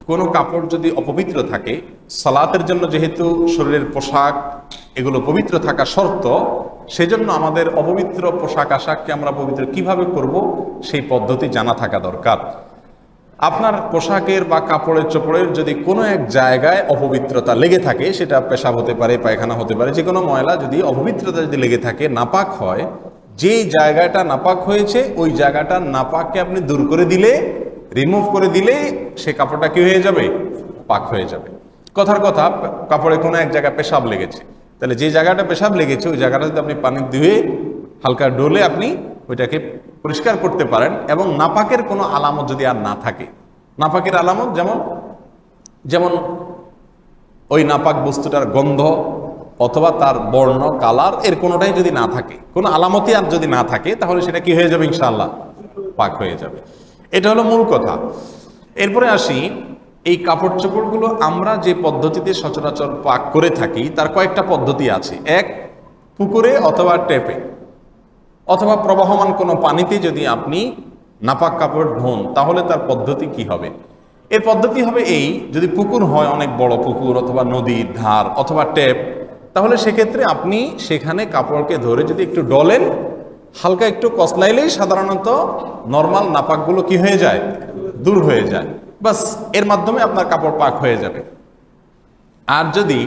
কোনো কাপড় যদি অপবিত্র থাকে, সালাতের জন্য যেহেতু শরীরের পোশাক এগুলো পবিত্র থাকা শর্ত, সেজন্য আমাদের অপবিত্র পোশাক আশাককে আমরা পবিত্র কিভাবে করব সেই পদ্ধতি জানা থাকা দরকার। আপনার পোশাকের বা কাপড়ের চোপড়ের যদি কোনো এক জায়গায় অপবিত্রতা লেগে থাকে, সেটা পেশাব হতে পারে, পায়খানা হতে পারে, যে কোনো ময়লা যদি অপবিত্রতা যদি লেগে থাকে, নাপাক হয়, যেই জায়গাটা নাপাক হয়েছে ওই জায়গাটা নাপাককে আপনি দূর করে দিলে, রিমুভ করে দিলে সে কাপড়টা কি হয়ে যাবে? পাক হয়ে যাবে। কথার কথা, কাপড়ে কোনো এক জায়গায় পেশাব লেগেছে, তাহলে যে জায়গাটা পেশাব লেগেছে ওই জায়গাটা যদি আপনি পানি ধুয়ে হালকা ডোলে আপনি ওইটাকে পরিষ্কার করতে পারেন, এবং নাপাকের কোনো আলামত যদি আর না থাকে, নাপাকের আলামত যেমন যেমন ওই নাপাক বস্তুটার গন্ধ অথবা তার বর্ণ কালার এর কোনোটাই যদি না থাকে, কোনো আলামতই আর যদি না থাকে, তাহলে সেটা কি হয়ে যাবে? ইনশাআল্লাহ পাক হয়ে যাবে। এটা হলো মূল কথা। এরপরে আসি, এই কাপড় চোপড়গুলো আমরা যে পদ্ধতিতে সচরাচর পাক করে থাকি তার কয়েকটা পদ্ধতি আছে। এক, পুকুরে অথবা ট্যাপে অথবা প্রবাহমান কোনো পানিতে যদি আপনি নাপাক কাপড় ধোন, তাহলে তার পদ্ধতি কি হবে? এর পদ্ধতি হবে এই, যদি পুকুর হয়, অনেক বড় পুকুর অথবা নদীর ধার অথবা ট্যাপ, তাহলে সেক্ষেত্রে আপনি সেখানে কাপড়কে ধরে যদি একটু ডলেন, হালকা একটু কসলাইলেই সাধারণত নর্মাল নাপাকগুলো কি হয়ে যায়? দূর হয়ে যায়। বাস, এর মাধ্যমে আপনার কাপড় পাক হয়ে যাবে। আর যদি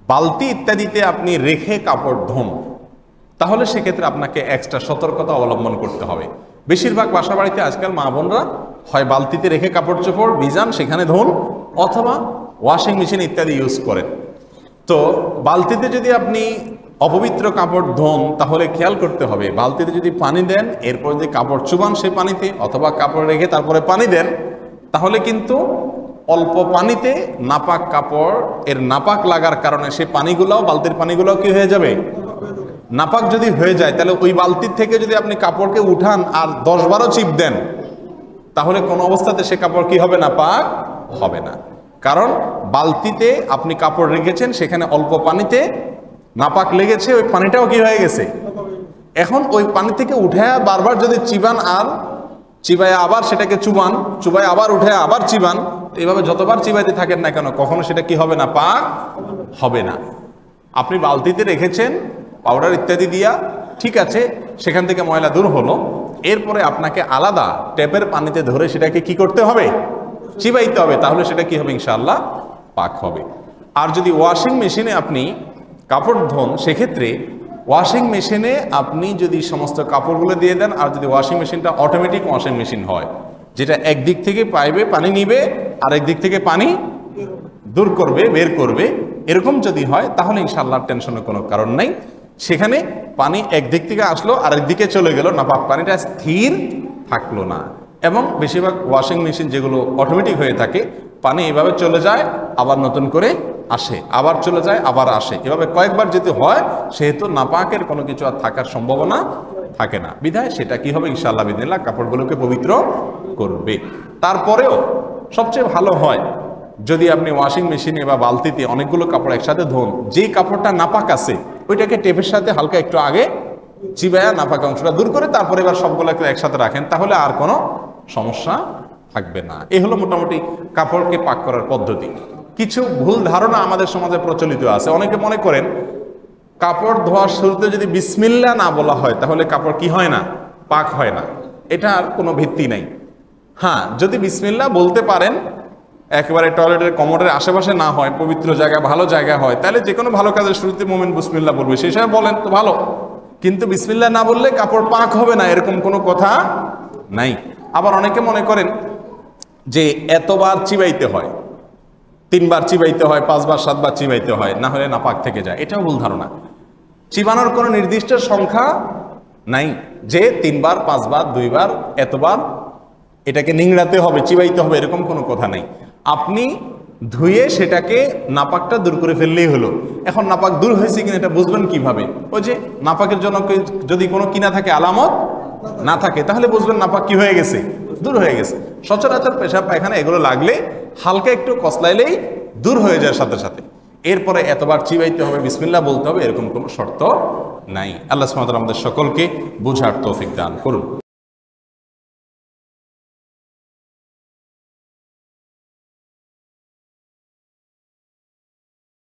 বালতি ইত্যাদিতে আপনি রেখে কাপড় ধোন, তাহলে সেক্ষেত্রে আপনাকে এক্সট্রা সতর্কতা অবলম্বন করতে হবে। বেশিরভাগ বাসা বাড়িতে আজকাল মা বোনরা হয় বালতিতে রেখে কাপড় চোপড় ভিজান, সেখানে ধোন, অথবা ওয়াশিং মেশিন ইত্যাদি ইউজ করেন। তো বালতিতে যদি আপনি অপবিত্র কাপড় ধোন, তাহলে খেয়াল করতে হবে, বালতিতে যদি পানি দেন, এরপর যদি কাপড় চুবান সেই পানিতে, অথবা কাপড় রেখে তারপরে পানি দেন, তাহলে কিন্তু অল্প পানিতে নাপাক কাপড় এর নাপাক লাগার কারণে সেই পানিগুলোও, বালতির পানিগুলোও কি হয়ে যাবে? নাপাক যদি হয়ে যায়, তাহলে ওই বালতির থেকে যদি আপনি কাপড়কে উঠান আর 10-12 চিপ দেন, তাহলে কোনো অবস্থাতে সে কাপড় কি হবে? নাপাক হবে না। কারণ বালতিতে আপনি কাপড় রেখেছেন, সেখানে অল্প পানিতে নাপাক লেগেছে, ওই পানিটাও কি হয়ে গেছে? এখন ওই পানি থেকে উঠে বারবার যদি চিবান, আর চিবায় আবার সেটাকে চুবান, চুবায় আবার উঠে আবার চিবান, এইভাবে যতবার চিবাইতে থাকেন না কেন, কখনো সেটা কি হবে না? পাক হবে না। আপনি বালতিতে রেখেছেন পাউডার ইত্যাদি দিয়া, ঠিক আছে, সেখান থেকে ময়লা দূর হলো, এরপরে আপনাকে আলাদা ট্যাপের পানিতে ধরে সেটাকে কি করতে হবে? চিবাইতে হবে, তাহলে সেটা কি হবে? ইনশাআল্লাহ পাক হবে। আর যদি ওয়াশিং মেশিনে আপনি কাপড় ধোন, সেক্ষেত্রে ওয়াশিং মেশিনে আপনি যদি সমস্ত কাপড়গুলো দিয়ে দেন, আর যদি ওয়াশিং মেশিনটা অটোমেটিক ওয়াশিং মেশিন হয়, যেটা একদিক থেকে পাইবে পানি নিবে আর একদিক থেকে পানি দূর করবে, বের করবে, এরকম যদি হয়, তাহলে ইনশাআল্লাহ টেনশনের কোনো কারণ নাই। সেখানে পানি একদিক থেকে আসলো আর একদিকে চলে গেল, নাপাক পানিটা স্থির থাকলো না। এবং বেশিরভাগ ওয়াশিং মেশিন যেগুলো অটোমেটিক হয়ে থাকে, পানি এভাবে চলে যায়, আবার নতুন করে আসে, আবার চলে যায়, আবার আসে, এভাবে কয়েকবার যদি হয়, সেহেতু নাপাকের কোনো কিছু আর থাকার সম্ভাবনা থাকে না। বিধায় সেটা কি হবে? ইনশাআল্লাহ বিদিনিল্লাহ কাপড়গুলোকে পবিত্র করবে। তারপরেও সবচেয়ে ভালো হয় যদি আপনি ওয়াশিং মেশিনে বা বালতিতে অনেকগুলো কাপড় একসাথে ধোন, যেই কাপড়টা নাপাক আছে ওইটাকে টেপের সাথে হালকা একটু আগে চিবায়া নাপাক অংশটা দূর করে তারপরে এবার সবগুলোকে একসাথে রাখেন, তাহলে আর কোনো সমস্যা থাকবে না। এই হলো মোটামুটি কাপড়কে পাক করার পদ্ধতি। কিছু ভুল ধারণা আমাদের সমাজে প্রচলিত আছে। অনেকে মনে করেন কাপড় ধোয়ার শুরুতে যদি বিসমিল্লাহ না বলা হয়, তাহলে কাপড় কি হয় না? পাক হয় না। এটার কোনো ভিত্তি নাই। হ্যাঁ, যদি বিসমিল্লাহ বলতে পারেন, একেবারে টয়লেটের কমোডের আশেপাশে না হয়, পবিত্র জায়গা, ভালো জায়গা হয়, তাহলে যে কোনো ভালো কাজের শুরুতে মুমিন বিসমিল্লাহ বলবে, সেই হিসাবে বলেন তো ভালো। কিন্তু বিসমিল্লাহ না বললে কাপড় পাক হবে না, এরকম কোনো কথা নাই। আবার অনেকে মনে করেন যে এতবার চিবাইতে হয়, 3 বার চিবাইতে হয়, 5 বার 7 বার চিবাইতে হয়, না হলে নাপাক থেকে যায়। এটাও ভুল ধারণা। চিবানোর কোনো নির্দিষ্ট সংখ্যা নাই যে 3 বার, 5 বার, 2 বার, এতবার এটাকে নিংড়াতে হবে, চিবাইতে হবে, এরকম কোনো কথা নাই। আপনি ধুয়ে সেটাকে নাপাকটা দূর করে ফেললেই হলো। এখন নাপাক দূর হয়েছে কিনা এটা বুঝবেন কিভাবে? ওই যে নাপাকের জন্য যদি কোনো কিনা থাকে, আলামত না থাকে, তাহলে বুঝবেন নাপাক কি হয়ে গেছে? দূর হয়ে গেছে। সচরাচর পেশাব পায়খানা এগুলো লাগলে হালকা একটু কসলাইলেই দূর হয়ে যায় সাথে সাথে। এরপরে এতবার চিবাইতে হবে, বিসমিল্লাহ বলতে হবে, এরকম কোনো শর্ত নাই। আল্লাহ সুবহানাহু ওয়া তাআলা আমাদের সকলকে বুঝার তৌফিক দান করুন।